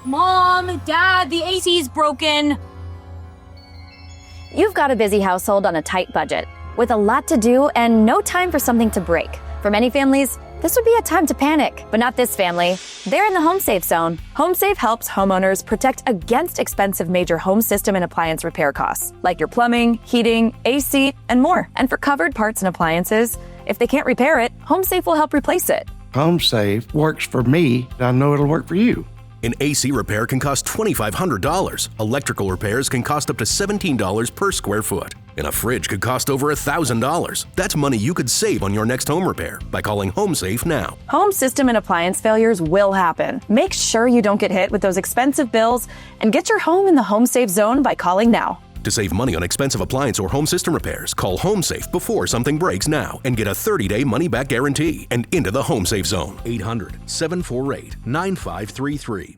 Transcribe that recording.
Mom, Dad, the AC's broken. You've got a busy household on a tight budget, with a lot to do and no time for something to break. For many families, this would be a time to panic, but not this family. They're in the HomeSafe Zone. HomeSafe helps homeowners protect against expensive major home system and appliance repair costs, like your plumbing, heating, AC, and more. And for covered parts and appliances, if they can't repair it, HomeSafe will help replace it. HomeSafe works for me. I know it'll work for you. An AC repair can cost $2,500. Electrical repairs can cost up to $17 per square foot. And a fridge could cost over $1,000. That's money you could save on your next home repair by calling HomeSafe now. Home system and appliance failures will happen. Make sure you don't get hit with those expensive bills and get your home in the HomeSafe Zone by calling now. To save money on expensive appliance or home system repairs, call HomeSafe before something breaks now and get a 30-day money-back guarantee and into the HomeSafe Zone. 800-748-9533.